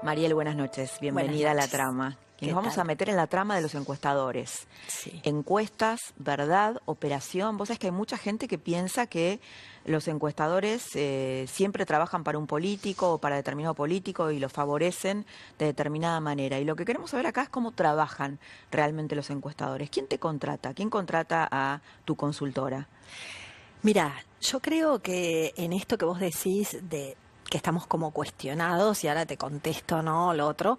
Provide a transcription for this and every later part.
Mariel, buenas noches. Buenas Bienvenida a La noches. Trama. Y ¿Qué nos vamos tal? a meter en la trama de los encuestadores. Sí. Encuestas, verdad, operación. Vos sabés que hay mucha gente que piensa que los encuestadores siempre trabajan para un político o para determinado político y lo favorecen de determinada manera. Y lo que queremos saber acá es cómo trabajan realmente los encuestadores. ¿Quién te contrata? ¿Quién contrata a tu consultora? Mira, yo creo que en esto que vos decís de que estamos como cuestionados, y ahora te contesto, ¿no? Lo otro,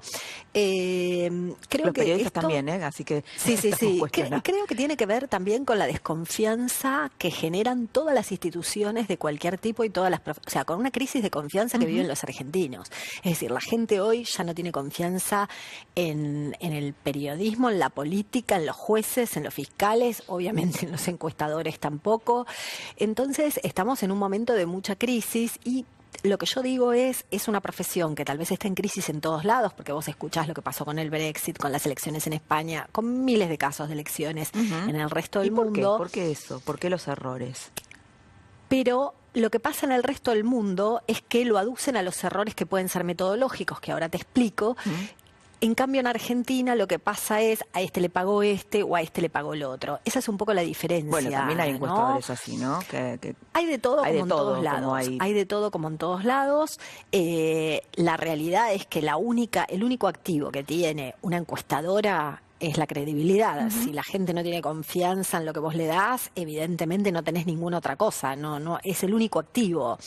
creo Los que periodistas esto... también, ¿eh? Así que Sí, sí, estamos sí. cuestionados. Creo que tiene que ver también con la desconfianza que generan todas las instituciones de cualquier tipo y todas las... O sea, con una crisis de confianza que viven los argentinos. Es decir, la gente hoy ya no tiene confianza en el periodismo, en la política, en los jueces, en los fiscales, obviamente en los encuestadores tampoco. Entonces, estamos en un momento de mucha crisis y lo que yo digo es una profesión que tal vez está en crisis en todos lados, porque vos escuchás lo que pasó con el Brexit, con las elecciones en España, con miles de casos de elecciones Ujú. en el resto ¿Y del por qué? mundo, ¿Por qué eso? ¿Por qué los errores? pero lo que pasa en el resto del mundo es que lo aducen a los errores que pueden ser metodológicos, que ahora te explico. En cambio, en Argentina lo que pasa es a este le pagó este o a este le pagó el otro. Esa es un poco la Bueno, también hay diferencia, ¿no? encuestadores así, ¿no? Que Hay de todo hay de como en todos todo, como lados. hay. Hay de todo como en todos lados. La realidad es que el único activo que tiene una encuestadora es la credibilidad. Si la gente no tiene confianza en lo que vos le das, evidentemente no tenés ninguna otra cosa. No, es el único activo.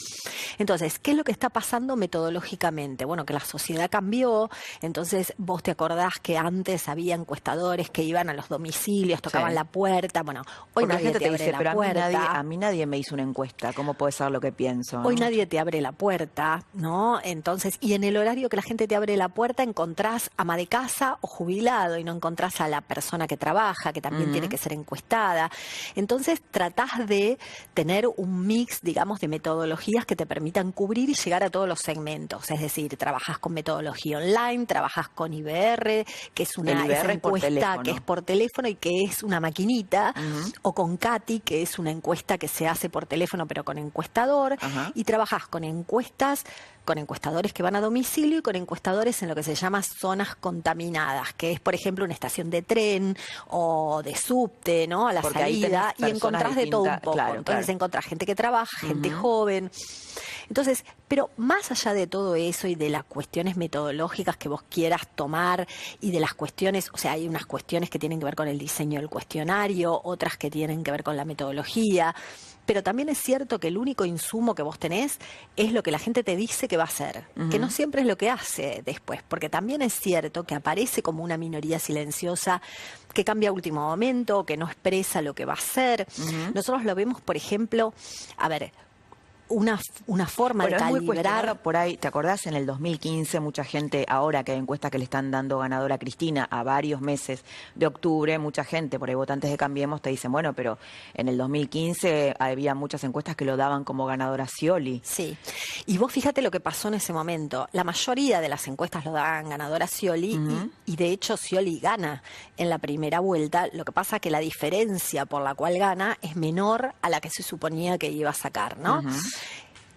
Entonces, ¿qué es lo que está pasando metodológicamente? Bueno, que la sociedad cambió. Entonces, vos te acordás que antes había encuestadores que iban a los domicilios, tocaban Sí. la puerta. Bueno, hoy Porque la nadie gente te te abre dice, la pero puerta. a mí nadie me hizo una encuesta, ¿cómo puede ser lo que pienso, Hoy no? nadie te abre la puerta, ¿no? Entonces, y en el horario que la gente te abre la puerta encontrás ama de casa o jubilado y no encontrás a la persona que trabaja, que también tiene que ser encuestada. Entonces, tratás de tener un mix, digamos, de metodologías que te permitan cubrir y llegar a todos los segmentos. Es decir, trabajás con metodología online, trabajás con IBR, que es El esa IBR es por encuesta que es teléfono. por teléfono y que es una maquinita, o con Cati, que es una encuesta que se hace por teléfono pero con encuestador, Ajá. y trabajás con encuestas, con encuestadores que van a domicilio y con encuestadores en lo que se llama zonas contaminadas, que es, por ejemplo, una estación de tren o de subte, ¿no? A la Porque ahí tenés salida, y personas encontrás de todo un distintas, poco. claro, Entonces claro. encontrás gente que trabaja, gente joven. Entonces, pero más allá de todo eso y de las cuestiones metodológicas que vos quieras tomar y de las cuestiones, o sea, hay unas cuestiones que tienen que ver con el diseño del cuestionario, otras que tienen que ver con la metodología, pero también es cierto que el único insumo que vos tenés es lo que la gente te dice que va a hacer, que no siempre es lo que hace después, porque también es cierto que aparece como una minoría silenciosa que cambia a último momento, que no expresa lo que va a hacer. Nosotros lo vemos, por ejemplo, a ver, una forma Bueno, de es muy cuestionado calibrar. por ahí. ¿Te acordás? En el 2015 mucha gente, ahora que hay encuestas que le están dando ganadora a Cristina a varios meses de octubre, mucha gente, por ahí votantes de Cambiemos, te dicen, bueno, pero en el 2015 había muchas encuestas que lo daban como ganadora a Scioli. Sí, y vos fíjate lo que pasó en ese momento. La mayoría de las encuestas lo daban ganadora a Scioli y de hecho Scioli gana en la primera vuelta. Lo que pasa que la diferencia por la cual gana es menor a la que se suponía que iba a sacar, ¿no?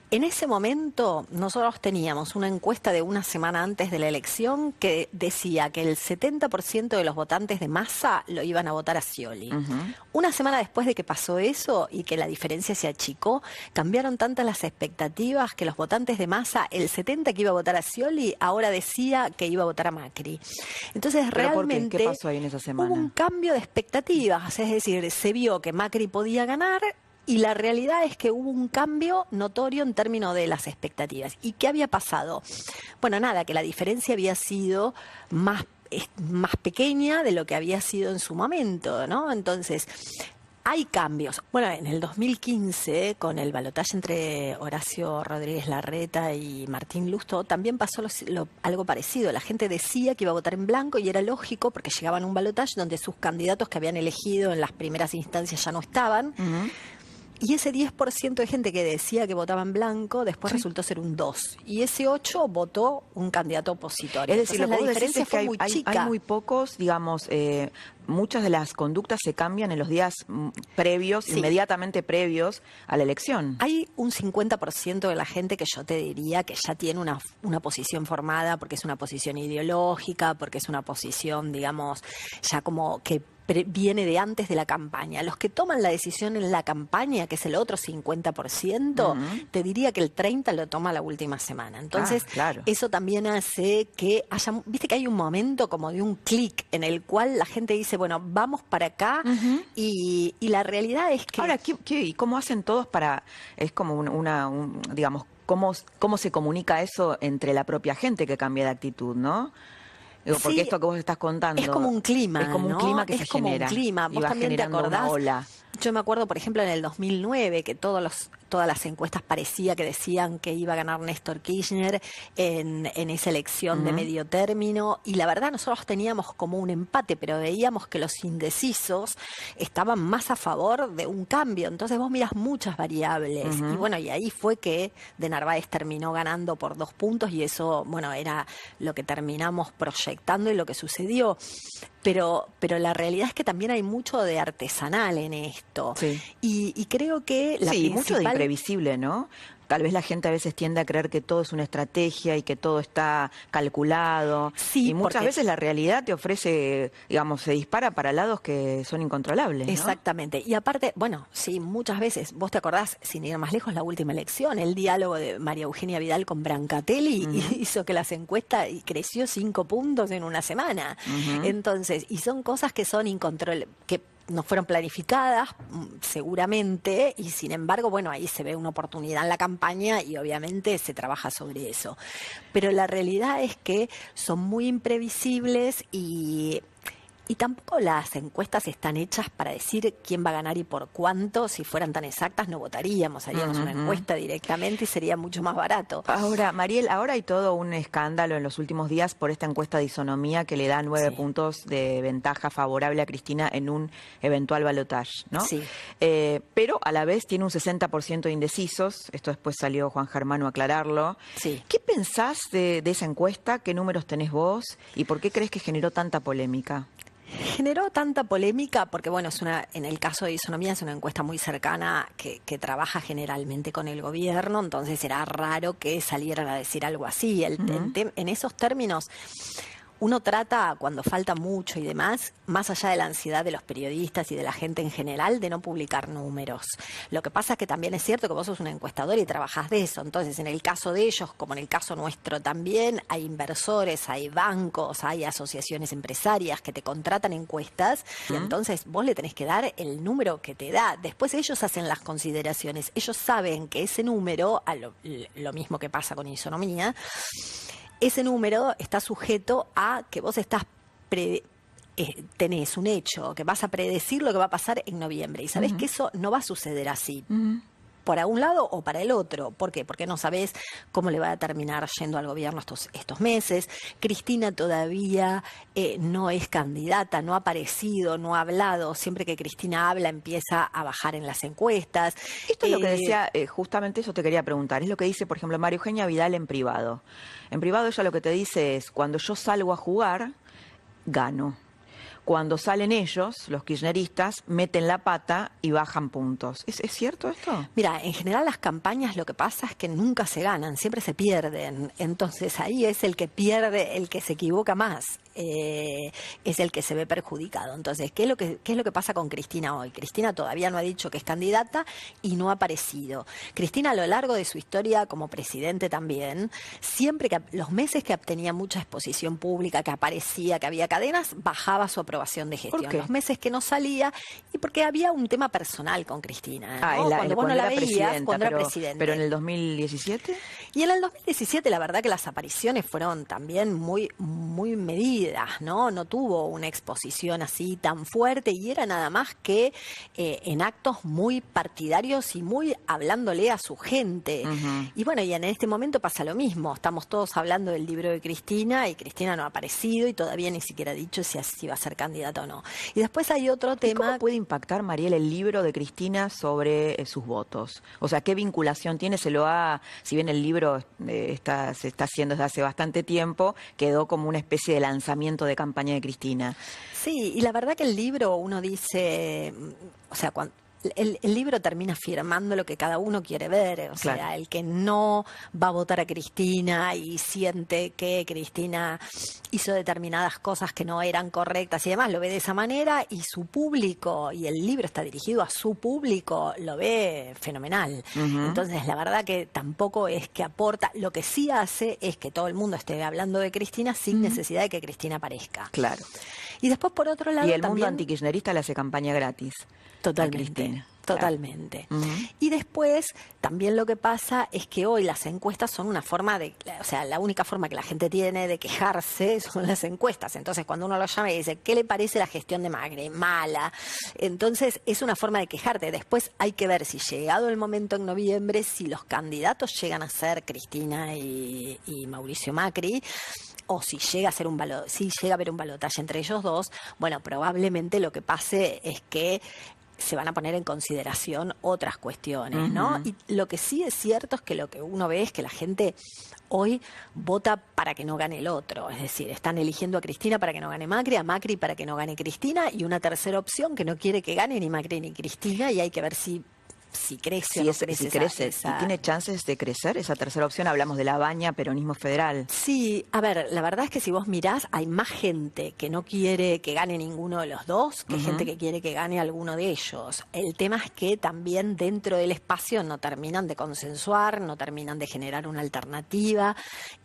En ese momento nosotros teníamos una encuesta de una semana antes de la elección que decía que el 70% de los votantes de Massa lo iban a votar a Scioli. Una semana después de que pasó eso y que la diferencia se achicó, cambiaron tantas las expectativas que los votantes de Massa, el 70% que iba a votar a Scioli, ahora decía que iba a votar a Macri. Entonces ¿Pero por qué? realmente ¿Qué pasó ahí en esa hubo un semana? cambio de expectativas, es decir, se vio que Macri podía ganar. Y la realidad es que hubo un cambio notorio en términos de las expectativas. ¿Y qué había pasado? Bueno, nada, que la diferencia había sido más pequeña de lo que había sido en su momento, ¿no? Entonces, hay cambios. Bueno, en el 2015, con el balotaje entre Horacio Rodríguez Larreta y Martín Lustó, también pasó algo parecido. La gente decía que iba a votar en blanco y era lógico porque llegaban a un balotaje donde sus candidatos que habían elegido en las primeras instancias ya no estaban. Y ese 10% de gente que decía que votaba en blanco, después resultó ser un 2%. Y ese 8% votó un candidato opositor. Es decir, Entonces, lo que la vos decís diferencia es que fue muy chica. hay muy pocos, digamos, muchas de las conductas se cambian en los días previos, Sí. inmediatamente previos a la elección. Hay un 50% de la gente que yo te diría que ya tiene una posición formada, porque es una posición ideológica, porque es una posición, digamos, ya como que viene de antes de la campaña. Los que toman la decisión en la campaña, que es el otro 50%, te diría que el 30% lo toma la última semana. Entonces, claro. eso también hace que haya, viste que hay un momento como de un clic en el cual la gente dice, bueno, vamos para acá, y la realidad es que... Ahora, ¿y cómo hacen todos para, es como digamos, cómo se comunica eso entre la propia gente que cambia de actitud, ¿no? Digo, porque Sí, esto que vos estás contando es como un clima, es como un ¿no? clima que es se como genera un clima. y Vos va también te generando una acordás. ola. Yo me acuerdo, por ejemplo, en el 2009, que todas las encuestas parecía que decían que iba a ganar Néstor Kirchner en esa elección de medio término. Y la verdad, nosotros teníamos como un empate, pero veíamos que los indecisos estaban más a favor de un cambio. Entonces vos miras muchas variables. Y bueno, y ahí fue que de Narváez terminó ganando por 2 puntos, y eso, bueno, era lo que terminamos proyectando y lo que sucedió. Pero la realidad es que también hay mucho de artesanal en esto. Sí. Y creo que la Sí, principal... mucho de imprevisible, ¿no? Tal vez la gente a veces tiende a creer que todo es una estrategia y que todo está calculado. Sí, Y muchas porque... veces la realidad te ofrece, digamos, se dispara para lados que son incontrolables, ¿no? Exactamente. Y aparte, bueno, sí, muchas veces, vos te acordás, sin ir más lejos, la última elección, el diálogo de María Eugenia Vidal con Brancatelli hizo que las encuestas creció 5 puntos en una semana. Entonces, y son cosas que son incontrolables, que no fueron planificadas, seguramente, y sin embargo, bueno, ahí se ve una oportunidad en la campaña y obviamente se trabaja sobre eso. Pero la realidad es que son muy imprevisibles y tampoco las encuestas están hechas para decir quién va a ganar y por cuánto. Si fueran tan exactas, no votaríamos, haríamos una encuesta directamente y sería mucho más barato. Ahora, Mariel, ahora hay todo un escándalo en los últimos días por esta encuesta de isonomía que le da 9 puntos de ventaja favorable a Cristina en un eventual balotaje, ¿no? Sí. Pero a la vez tiene un 60% de indecisos. Esto después salió Juan Germano a aclararlo. Sí. ¿Qué pensás de esa encuesta? ¿Qué números tenés vos? ¿Y por qué crees que generó tanta polémica? Generó tanta polémica porque, bueno, en el caso de Isonomía es una encuesta muy cercana que trabaja generalmente con el gobierno, entonces era raro que salieran a decir algo así. En esos términos, uno trata, cuando falta mucho y demás, más allá de la ansiedad de los periodistas y de la gente en general, de no publicar números. Lo que pasa es que también es cierto que vos sos una encuestadora y trabajás de eso. Entonces, en el caso de ellos, como en el caso nuestro también, hay inversores, hay bancos, hay asociaciones empresarias que te contratan encuestas y entonces vos le tenés que dar el número que te da. Después ellos hacen las consideraciones. Ellos saben que ese número, lo mismo que pasa con Isonomía, ese número está sujeto a que vos tenés un hecho, que vas a predecir lo que va a pasar en noviembre. Y sabés que eso no va a suceder así. Para un lado o para el otro. ¿Por qué? Porque no sabés cómo le va a terminar yendo al gobierno estos meses. Cristina todavía no es candidata, no ha aparecido, no ha hablado. Siempre que Cristina habla empieza a bajar en las encuestas. Esto es lo que decía, justamente eso te quería preguntar. Es lo que dice, por ejemplo, María Eugenia Vidal en privado. En privado ella lo que te dice es, cuando yo salgo a jugar, gano. Cuando salen ellos, los kirchneristas, meten la pata y bajan puntos. ¿Es cierto esto? Mira, en general las campañas lo que pasa es que nunca se ganan, siempre se pierden. Entonces ahí es el que pierde, el que se equivoca más. Es el que se ve perjudicado. Entonces, ¿qué es lo que pasa con Cristina hoy? Cristina todavía no ha dicho que es candidata y no ha aparecido. Cristina, a lo largo de su historia como presidente también, siempre que los meses que obtenía mucha exposición pública, que aparecía, que había cadenas, bajaba su aprobación de gestión. ¿Por qué? Los meses que no salía, y porque había un tema personal con Cristina, ¿no? Cuando vos no la era veías, cuando pero, era presidente. ¿Pero en el 2017? Y en el 2017 la verdad que las apariciones fueron también muy, muy medidas. tímidas, ¿no? No tuvo una exposición así tan fuerte y era nada más que en actos muy partidarios y muy hablándole a su gente. Y bueno, y en este momento pasa lo mismo. Estamos todos hablando del libro de Cristina y Cristina no ha aparecido y todavía ni siquiera ha dicho si va a ser candidata o no. Y después hay otro ¿Y tema. cómo puede impactar, Mariel, el libro de Cristina sobre sus votos? O sea, ¿qué vinculación tiene? Si bien el libro se está haciendo desde hace bastante tiempo, quedó como una especie de lanzamiento de campaña de Cristina. Sí, y la verdad que el libro uno dice, o sea, el libro termina afirmando lo que cada uno quiere ver, o sea, Claro. el que no va a votar a Cristina y siente que Cristina hizo determinadas cosas que no eran correctas y demás, lo ve de esa manera y su público, y el libro está dirigido a su público, lo ve fenomenal. Entonces, la verdad que tampoco es que aporta, lo que sí hace es que todo el mundo esté hablando de Cristina sin necesidad de que Cristina aparezca. Claro. Y después, por otro lado, Y el mundo también... antikirchnerista le hace campaña gratis a Totalmente, Cristina. totalmente. Claro. Y después, también lo que pasa es que hoy las encuestas son una forma de, o sea, la única forma que la gente tiene de quejarse son las encuestas. Entonces, cuando uno lo llama y dice, ¿qué le parece la gestión de Macri? Mala. Entonces, es una forma de quejarte. Después hay que ver si llegado el momento en noviembre, si los candidatos llegan a ser Cristina y Mauricio Macri, o si llega a ser si llega a haber un balotaje entre ellos dos, bueno, probablemente lo que pase es que se van a poner en consideración otras cuestiones, ¿no? Y lo que sí es cierto es que lo que uno ve es que la gente hoy vota para que no gane el otro, es decir, están eligiendo a Cristina para que no gane Macri, a Macri para que no gane Cristina, y una tercera opción que no quiere que gane ni Macri ni Cristina, y hay que ver si crece o no crece. Si crece, ¿y tiene chances de crecer esa tercera opción? Hablamos de la baña, peronismo federal. Sí, a ver, la verdad es que si vos mirás, hay más gente que no quiere que gane ninguno de los dos que gente que quiere que gane alguno de ellos. El tema es que también dentro del espacio no terminan de consensuar, no terminan de generar una alternativa.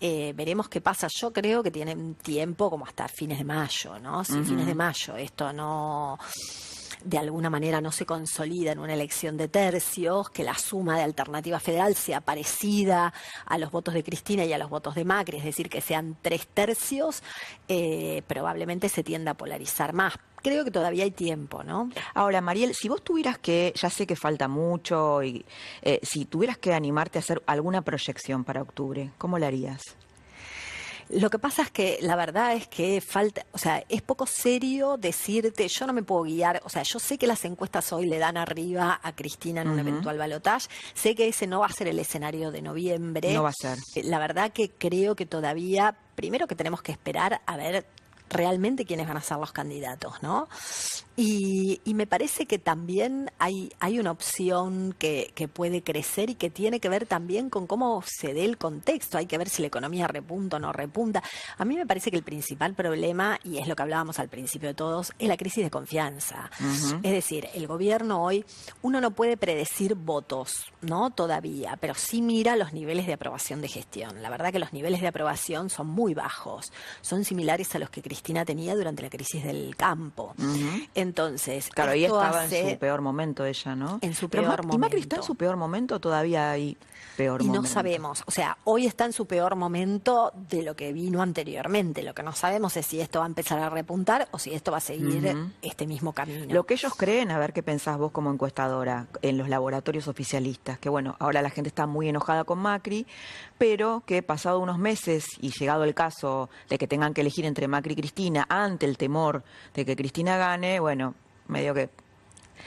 Veremos qué pasa. Yo creo que tienen tiempo como hasta fines de mayo, ¿no? Si fines de mayo esto no... de alguna manera no se consolida en una elección de tercios, que la suma de Alternativa Federal sea parecida a los votos de Cristina y a los votos de Macri, es decir, que sean 3 tercios, probablemente se tienda a polarizar más. Creo que todavía hay tiempo, ¿no? Ahora, Mariel, si vos tuvieras que, ya sé que falta mucho, y si tuvieras que animarte a hacer alguna proyección para octubre, ¿cómo la harías? Lo que pasa es que la verdad es que falta, o sea, es poco serio decirte, yo no me puedo guiar, o sea, yo sé que las encuestas hoy le dan arriba a Cristina en un eventual balotaje, sé que ese no va a ser el escenario de noviembre. No va a ser. La verdad que creo que todavía, primero que tenemos que esperar a ver realmente quiénes van a ser los candidatos, ¿no? Y me parece que también hay una opción que puede crecer y que tiene que ver también con cómo se dé el contexto. Hay que ver si la economía repunta o no repunta. A mí me parece que el principal problema, y es lo que hablábamos al principio de todos, es la crisis de confianza. Es decir, el gobierno hoy, uno no puede predecir votos, ¿no? Todavía, pero sí mira los niveles de aprobación de gestión. La verdad que los niveles de aprobación son muy bajos. Son similares a los que Cristina tenía durante la crisis del campo. Entonces, claro, y estaba hace... en su peor momento ella, ¿no? En su Pero peor momento. ¿Y Macri está en su peor momento o todavía hay peor y momento? no sabemos, o sea, hoy está en su peor momento de lo que vino anteriormente. Lo que no sabemos es si esto va a empezar a repuntar o si esto va a seguir este mismo camino. Lo que ellos creen, a ver qué pensás vos como encuestadora, en los laboratorios oficialistas, que bueno, ahora la gente está muy enojada con Macri, pero que pasado unos meses y llegado el caso de que tengan que elegir entre Macri y Cristina, ante el temor de que Cristina gane, bueno, medio que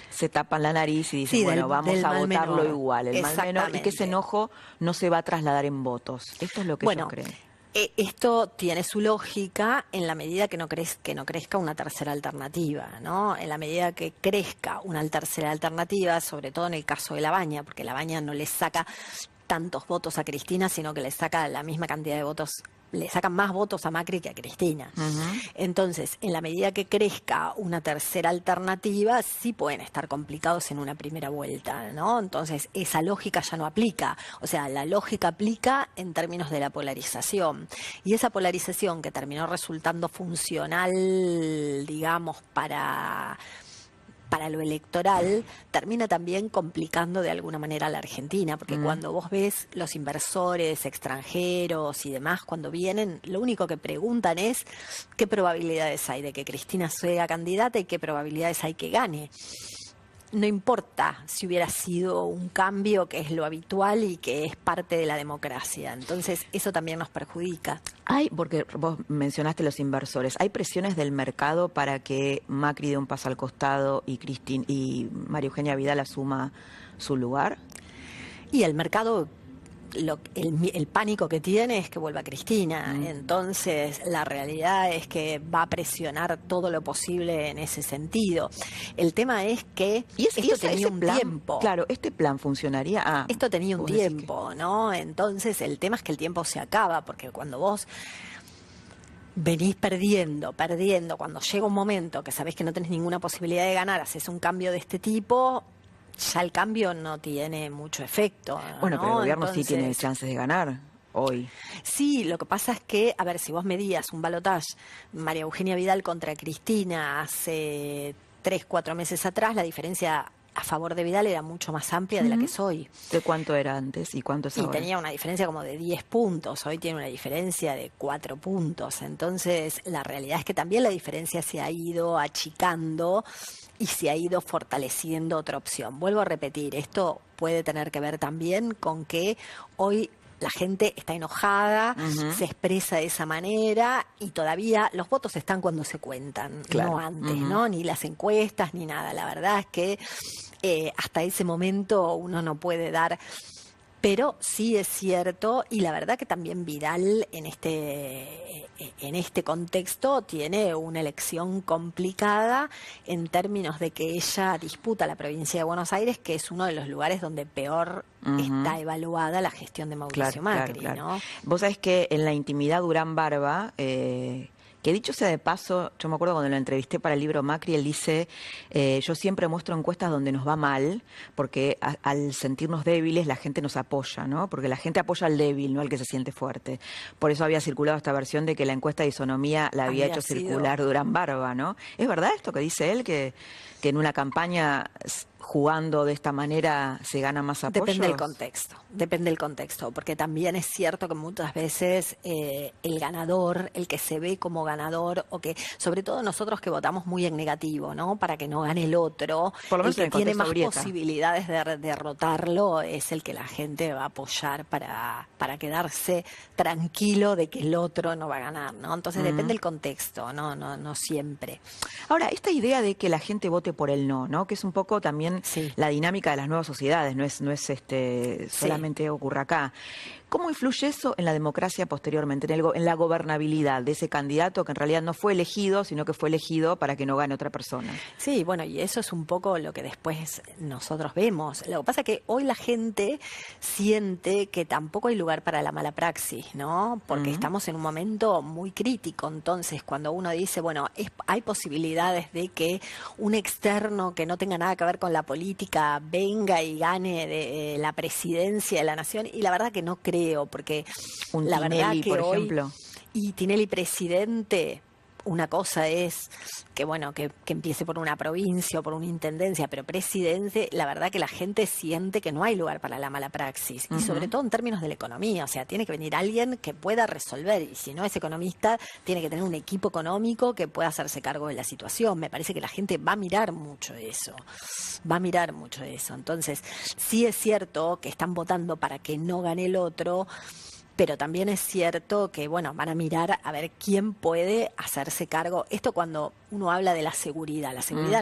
se tapan la nariz y dicen, Sí, bueno, vamos del a mal votarlo menor. igual, el mal menor, y que ese Exactamente. enojo no se va a trasladar en votos. Esto es lo que ellos creen. Esto tiene su lógica en la medida que no crezca una tercera alternativa, ¿no? En la medida que crezca una tercera alternativa, sobre todo en el caso de La Baña, porque La Baña no le saca tantos votos a Cristina, sino que le saca la misma cantidad de votos, le sacan más votos a Macri que a Cristina. Entonces, en la medida que crezca una tercera alternativa, sí pueden estar complicados en una primera vuelta, ¿no? Entonces, esa lógica ya no aplica. O sea, la lógica aplica en términos de la polarización. Y esa polarización que terminó resultando funcional, digamos, para para lo electoral termina también complicando de alguna manera a la Argentina, porque cuando vos ves los inversores extranjeros y demás, cuando vienen, lo único que preguntan es qué probabilidades hay de que Cristina sea candidata y qué probabilidades hay que gane. No importa si hubiera sido un cambio que es lo habitual y que es parte de la democracia. Entonces, eso también nos perjudica. Porque vos mencionaste los inversores, ¿hay presiones del mercado para que Macri dé un paso al costado y María Eugenia Vidal asuma su lugar? Y el mercado, el pánico que tiene es que vuelva Cristina. Entonces, la realidad es que va a presionar todo lo posible en ese sentido. El tema es que esto tenía un tiempo. Claro, este plan funcionaría. Esto tenía un tiempo, ¿no? Entonces, el tema es que el tiempo se acaba, porque cuando vos venís perdiendo, cuando llega un momento que sabés que no tenés ninguna posibilidad de ganar, haces un cambio de este tipo, ya el cambio no tiene mucho efecto. Bueno, ¿no? pero el gobierno sí tiene chances de ganar hoy. Sí, lo que pasa es que, a ver, si vos medías un balotaje María Eugenia Vidal contra Cristina hace 3, 4 meses atrás, la diferencia a favor de Vidal era mucho más amplia de la que es hoy. ¿De cuánto era antes y cuánto es ahora? Y tenía una diferencia como de 10 puntos, hoy tiene una diferencia de 4 puntos. Entonces, la realidad es que también la diferencia se ha ido achicando y se ha ido fortaleciendo otra opción. Vuelvo a repetir, esto puede tener que ver también con que hoy la gente está enojada, se expresa de esa manera y todavía los votos están cuando se cuentan, no antes, ¿no? Ni las encuestas ni nada. La verdad es que hasta ese momento uno no puede dar. Pero sí es cierto, y la verdad que también Vidal en este contexto tiene una elección complicada en términos de que ella disputa la provincia de Buenos Aires, que es uno de los lugares donde peor está evaluada la gestión de Mauricio Macri, ¿no? Vos sabés que en la intimidad Durán Barba, que dicho sea de paso, yo me acuerdo cuando lo entrevisté para el libro Macri, él dice, yo siempre muestro encuestas donde nos va mal, porque al sentirnos débiles la gente nos apoya, ¿no? Porque la gente apoya al débil, no al que se siente fuerte. Por eso había circulado esta versión de que la encuesta de isonomía la había hecho circular Durán Barba, ¿no? ¿Es verdad esto que dice él, que en una campaña jugando de esta manera se gana más apoyo? Depende del contexto, porque también es cierto que muchas veces el ganador, el que se ve como ganador, o que sobre todo nosotros que votamos muy en negativo, ¿no? Para que no gane el otro, por lo menos el que tiene más grieta. posibilidades de derrotarlo es el que la gente va a apoyar para quedarse tranquilo de que el otro no va a ganar, ¿no? Entonces depende del contexto, no siempre. Ahora, esta idea de que la gente vote por el no, que es un poco también la dinámica de las nuevas sociedades, no es solamente ocurre acá. ¿Cómo influye eso en la democracia posteriormente, en la gobernabilidad de ese candidato que en realidad no fue elegido, sino que fue elegido para que no gane otra persona? Sí, bueno, y eso es un poco lo que después nosotros vemos. Lo que pasa es que hoy la gente siente que tampoco hay lugar para la mala praxis, ¿no? Porque estamos en un momento muy crítico. Entonces, cuando uno dice, bueno, hay posibilidades de que un externo que no tenga nada que ver con la política venga y gane de la presidencia de la nación, y la verdad que no creo, porque un la Tinelli, verdad que por hoy, ejemplo. Y Tinelli presidente, una cosa es que bueno, que empiece por una provincia o por una intendencia, pero presidente, la verdad que la gente siente que no hay lugar para la mala praxis, y sobre todo en términos de la economía, o sea, tiene que venir alguien que pueda resolver, y si no es economista, tiene que tener un equipo económico que pueda hacerse cargo de la situación. Me parece que la gente va a mirar mucho eso, entonces sí es cierto que están votando para que no gane el otro, pero también es cierto que, bueno, van a mirar a ver quién puede hacerse cargo. Esto cuando uno habla de la seguridad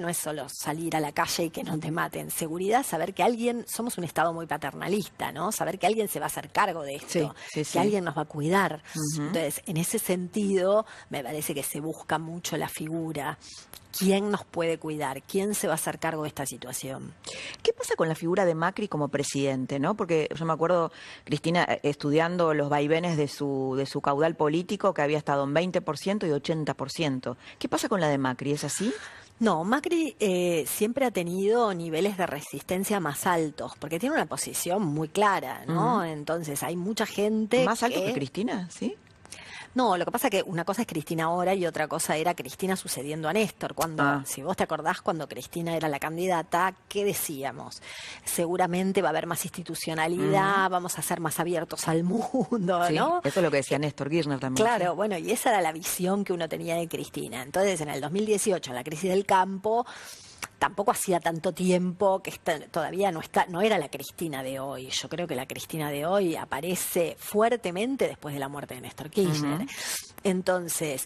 no es solo salir a la calle y que no te maten. Seguridad es saber que somos un Estado muy paternalista, ¿no? Saber que alguien se va a hacer cargo de esto, que alguien nos va a cuidar. Entonces, en ese sentido, me parece que se busca mucho la figura. ¿Quién nos puede cuidar? ¿Quién se va a hacer cargo de esta situación? ¿Qué pasa con la figura de Macri como presidente, no? Porque yo me acuerdo, Cristina, estudiando los vaivenes de su caudal político, que había estado en 20% y 80%. ¿Qué pasa con la de Macri? ¿Es así? No, Macri siempre ha tenido niveles de resistencia más altos, porque tiene una posición muy clara, ¿no? Entonces hay mucha gente ¿Más alto que Cristina? ¿Sí? No, lo que pasa es que una cosa es Cristina ahora y otra cosa era Cristina sucediendo a Néstor. Si vos te acordás, cuando Cristina era la candidata, ¿qué decíamos? Seguramente va a haber más institucionalidad, vamos a ser más abiertos al mundo, Sí, ¿no? eso es lo que decía Néstor Kirchner también. Claro, Sí. bueno, y esa era la visión que uno tenía de Cristina. Entonces, en el 2018, en la crisis del campo, tampoco hacía tanto tiempo que todavía no era la Cristina de hoy. Yo creo que la Cristina de hoy aparece fuertemente después de la muerte de Néstor Kirchner. Entonces,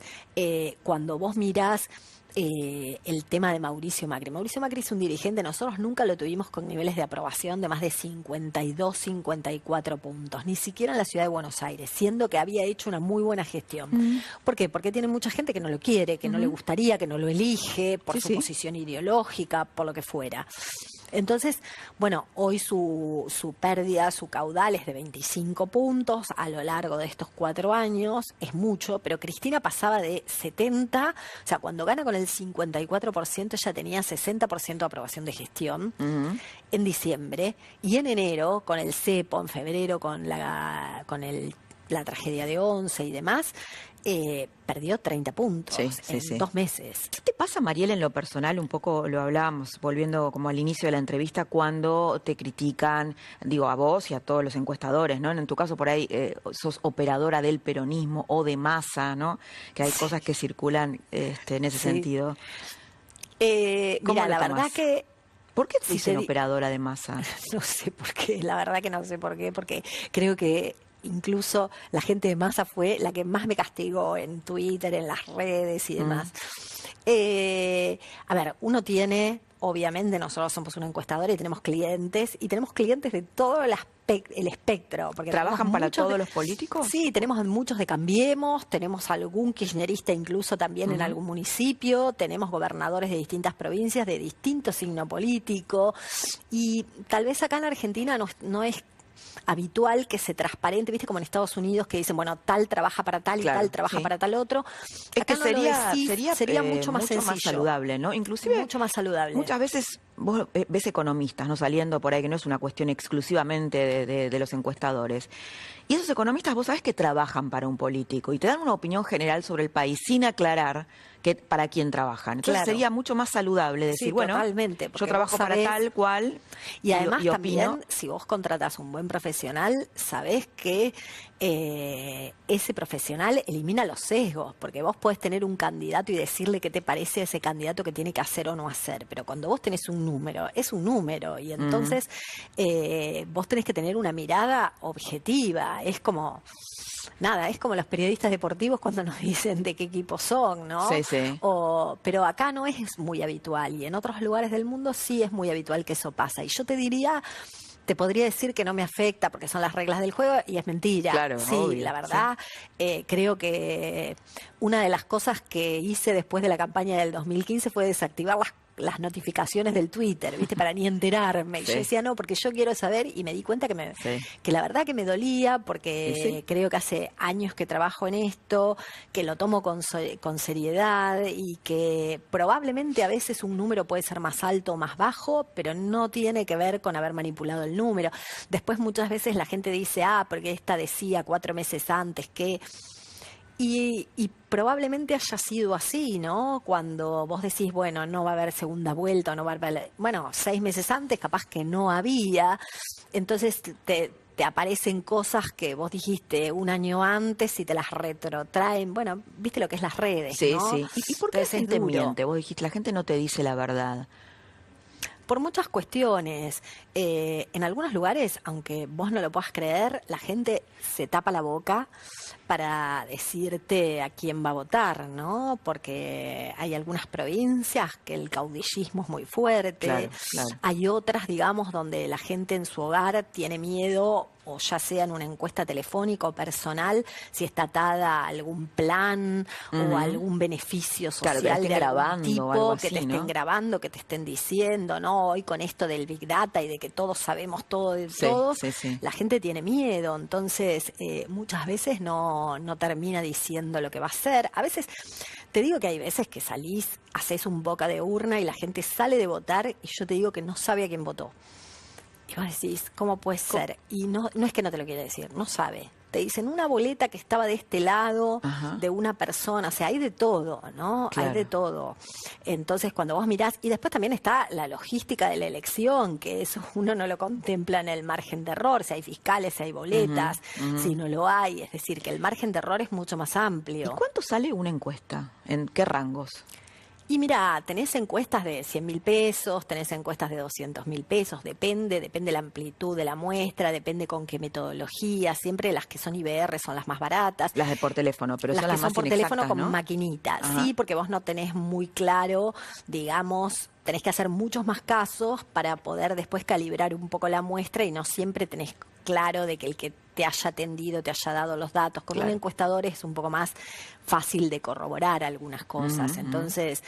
cuando vos mirás el tema de Mauricio Macri es un dirigente, nosotros nunca lo tuvimos con niveles de aprobación de más de 52, 54 puntos, ni siquiera en la ciudad de Buenos Aires, siendo que había hecho una muy buena gestión. ¿Por qué? Porque tiene mucha gente que no lo quiere, que no le gustaría, que no lo elige, por su posición ideológica, por lo que fuera. Entonces, bueno, hoy su pérdida, su caudal es de 25 puntos a lo largo de estos 4 años, es mucho, pero Cristina pasaba de 70, o sea, cuando gana con el 54% ya tenía 60% de aprobación de gestión en diciembre, y en enero, con el cepo, en febrero, con la tragedia de Once y demás, perdió 30 puntos en 2 meses. ¿Qué te pasa, Mariel, en lo personal? Un poco lo hablábamos, volviendo como al inicio de la entrevista, cuando te critican, digo, a vos y a todos los encuestadores, ¿no? En tu caso, por ahí, sos operadora del peronismo o de masa, ¿no? Que hay cosas que circulan en ese sentido. Mira, la verdad que... ¿Por qué te dicen operadora de masa? No sé por qué, la verdad que no sé por qué, porque creo que incluso la gente de masa fue la que más me castigó en Twitter, en las redes y demás. A ver, uno tiene, obviamente nosotros somos una encuestadora y tenemos clientes de todo el espectro. Porque ¿trabajan para todos los políticos? Sí, tenemos muchos de Cambiemos, tenemos algún kirchnerista incluso también en algún municipio, tenemos gobernadores de distintas provincias, de distinto signo político, y tal vez acá en Argentina no es habitual que se transparente, viste, como en Estados Unidos, que dicen, bueno, tal trabaja para tal y tal trabaja para tal otro. Es que sería mucho más sencillo, más saludable, ¿no? Inclusive mucho más saludable. Muchas veces vos ves economistas, ¿no? Saliendo por ahí, que no es una cuestión exclusivamente de los encuestadores. Y esos economistas, vos sabés que trabajan para un político y te dan una opinión general sobre el país sin aclarar para quién trabajan. Entonces sería mucho más saludable decir, bueno, totalmente, yo trabajo para tal cual. Y además también, si vos contratás un buen profesional, sabés que ese profesional elimina los sesgos, porque vos podés tener un candidato y decirle qué te parece a ese candidato que tiene que hacer o no hacer, pero cuando vos tenés un número, es un número, y entonces vos tenés que tener una mirada objetiva. Es como... Nada, es como los periodistas deportivos cuando nos dicen de qué equipo son, ¿no? Sí. Pero acá no es muy habitual, y en otros lugares del mundo sí es muy habitual que eso pasa. Y yo te podría decir que no me afecta porque son las reglas del juego, y es mentira. Claro, sí, obvio, la verdad, creo que una de las cosas que hice después de la campaña del 2015 fue desactivar las notificaciones del Twitter, ¿viste? Para ni enterarme. Y yo decía, no, porque yo quiero saber, y me di cuenta que la verdad que me dolía, porque creo que hace años que trabajo en esto, que lo tomo con seriedad, y que probablemente a veces un número puede ser más alto o más bajo, pero no tiene que ver con haber manipulado el número. Después muchas veces la gente dice, porque esta decía 4 meses antes que... Y probablemente haya sido así, ¿no? Cuando vos decís, bueno, no va a haber segunda vuelta, no va a haber... Bueno, 6 meses antes capaz que no había, entonces te aparecen cosas que vos dijiste un año antes y te las retrotraen. Bueno, viste lo que es las redes, ¿no? Sí. ¿Y por qué la gente miente? Vos dijiste, la gente no te dice la verdad. Por muchas cuestiones. En algunos lugares, aunque vos no lo puedas creer, la gente se tapa la boca para decirte a quién va a votar, ¿no? Porque hay algunas provincias que el caudillismo es muy fuerte. Claro. Hay otras, digamos, donde la gente en su hogar tiene miedo, o ya sea en una encuesta telefónica o personal, si está atada a algún plan o a algún beneficio social, claro, que de algún grabando tipo, o algo así, que te estén grabando, que te estén diciendo, ¿no? Hoy con esto del Big Data y de que todos sabemos todo de todos, la gente tiene miedo, entonces muchas veces no termina diciendo lo que va a hacer. A veces, te digo que hay veces que salís, haces un boca de urna y la gente sale de votar y yo te digo que no sabe a quién votó. Y vos decís, ¿cómo puede ser? Y no es que no te lo quiera decir, no sabe. te dicen una boleta que estaba de este lado, Ajá. de una persona, o sea, hay de todo, ¿no? Claro. Hay de todo. Entonces, cuando vos mirás, y después también está la logística de la elección, que eso uno no lo contempla en el margen de error, si hay fiscales, si hay boletas, si no lo hay, es decir, que el margen de error es mucho más ¿Y amplio. cuánto sale una encuesta? ¿En qué rangos? Y mira, tenés encuestas de 100.000 pesos, tenés encuestas de 200.000 pesos, depende la amplitud de la muestra, depende con qué metodología, siempre las que son IBR son las más baratas. Las de por teléfono, pero Las son que las son más por inexactas, teléfono con ¿no? maquinita, Ajá. sí, porque vos no tenés muy claro, digamos, tenés que hacer muchos más casos para poder después calibrar un poco la muestra y no siempre tenés claro de que el que te haya atendido te haya dado los datos. Con Claro. un encuestador es un poco más fácil de corroborar algunas cosas, entonces...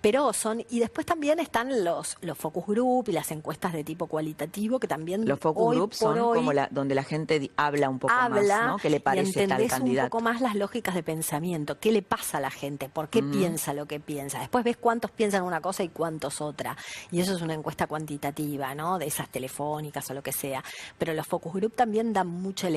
Pero y después también están los focus group y las encuestas de tipo cualitativo que también Los focus hoy groups por son hoy como donde la gente habla un poco habla más, ¿no? ¿Qué le y parece tal entendés un candidato? poco más las lógicas de pensamiento. ¿Qué le pasa a la gente? ¿Por qué piensa lo que piensa? Después ves cuántos piensan una cosa y cuántos otra. Y eso es una encuesta cuantitativa, ¿no? De esas telefónicas o lo que sea. Pero los focus group también dan mucha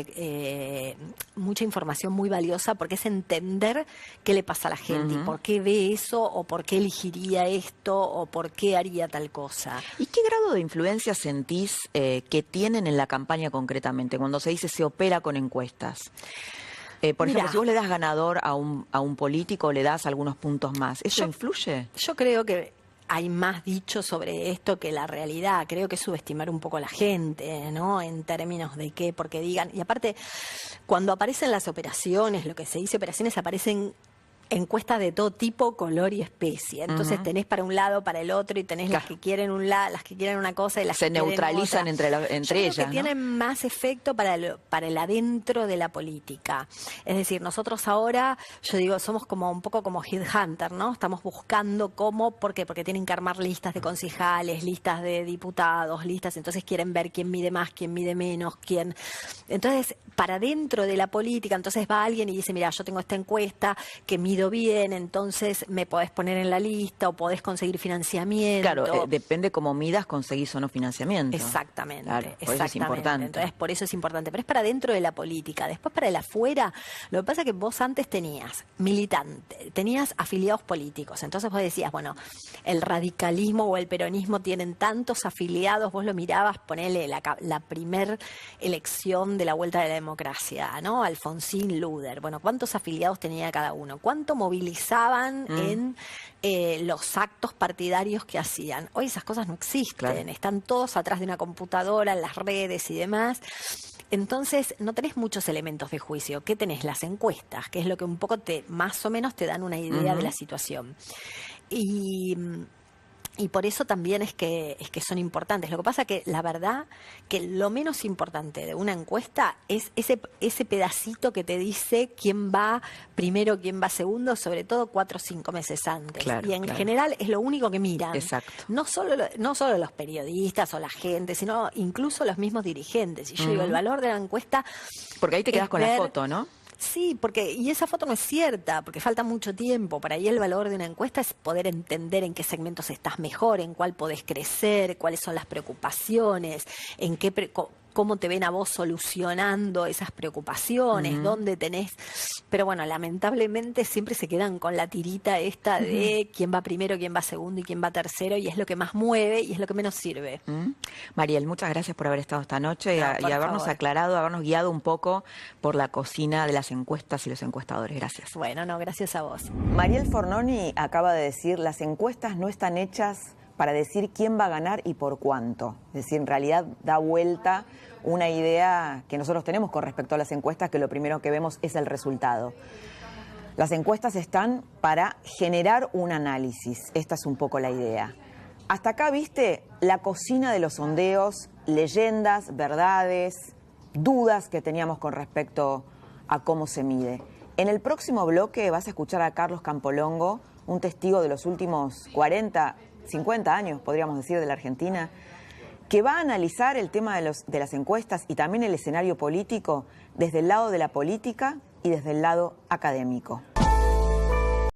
información muy valiosa porque es entender qué le pasa a la gente y por qué ve eso o por qué elegiría esto o por qué haría tal cosa. ¿Y qué grado de influencia sentís que tienen en la campaña concretamente, cuando se dice se opera con encuestas? Por Mirá. ejemplo, si vos le das ganador a un político, le das algunos puntos más, ¿eso influye? Yo creo que hay más dicho sobre esto que la realidad. Creo que es subestimar un poco a la gente, ¿no? En términos de qué, porque digan... Y aparte, cuando aparecen las operaciones, lo que se dice operaciones, aparecen encuestas de todo tipo, color y especie. Entonces tenés para un lado, para el otro, y tenés las que quieren las que quieren una cosa y las Se que quieren neutralizan otra. entre Yo creo ellas, que ¿no? tienen más efecto para el adentro de la política. Es decir, nosotros ahora, yo digo, somos como un poco como headhunter, ¿no? Estamos buscando ¿por qué? Porque tienen que armar listas de concejales, listas de diputados, entonces quieren ver quién mide más, quién mide menos, quién... Entonces, para dentro de la política, entonces va alguien y dice, mira, yo tengo esta encuesta que mido bien, entonces me podés poner en la lista o podés conseguir financiamiento. Claro, depende cómo midas, conseguís o no financiamiento. Exactamente, Claro, por exactamente. eso es importante. Entonces, por eso es importante. Pero es para dentro de la política. Después, para el afuera, lo que pasa es que vos antes tenías militante, tenías afiliados políticos. Entonces vos decías, bueno, el radicalismo o el peronismo tienen tantos afiliados, vos lo mirabas, ponele la primer elección de la vuelta de la democracia, ¿no? Alfonsín Luder. Bueno, ¿cuántos afiliados tenía cada uno? ¿Cuánto movilizaban en los actos partidarios que hacían? Hoy esas cosas no existen. Claro. Están todos atrás de una computadora, en las redes y demás. Entonces, no tenés muchos elementos de juicio. ¿Qué tenés? Las encuestas, que es lo que un poco más o menos te dan una idea de la situación. Y por eso también es que son importantes. Lo que pasa que la verdad que lo menos importante de una encuesta es ese pedacito que te dice quién va primero, quién va segundo, sobre todo 4 o 5 meses antes. Claro, y en claro. general es lo único que miran. Exacto. No solo los periodistas o la gente, sino incluso los mismos dirigentes. Y yo digo, el valor de la encuesta... Porque ahí te quedas es con la ver- foto, ¿no? Sí, y esa foto no es cierta, porque falta mucho tiempo. Para ahí el valor de una encuesta es poder entender en qué segmentos estás mejor, en cuál podés crecer, cuáles son las preocupaciones, cómo te ven a vos solucionando esas preocupaciones, dónde tenés... Pero bueno, lamentablemente siempre se quedan con la tirita esta de quién va primero, quién va segundo y quién va tercero, y es lo que más mueve y es lo que menos sirve. Mariel, muchas gracias por haber estado esta noche No, y por habernos favor. aclarado, habernos guiado un poco por la cocina de las encuestas y los encuestadores. Gracias. Bueno, no, gracias a vos. Mariel Fornoni acaba de decir, las encuestas no están hechas para decir quién va a ganar y por cuánto. Es decir, en realidad da vuelta una idea que nosotros tenemos con respecto a las encuestas, que lo primero que vemos es el resultado. Las encuestas están para generar un análisis. Esta es un poco la idea. Hasta acá viste la cocina de los sondeos, leyendas, verdades, dudas que teníamos con respecto a cómo se mide. En el próximo bloque vas a escuchar a Carlos Campolongo, un testigo de los últimos 40, 50 años, podríamos decir, de la Argentina, que va a analizar el tema de las encuestas y también el escenario político desde el lado de la política y desde el lado académico.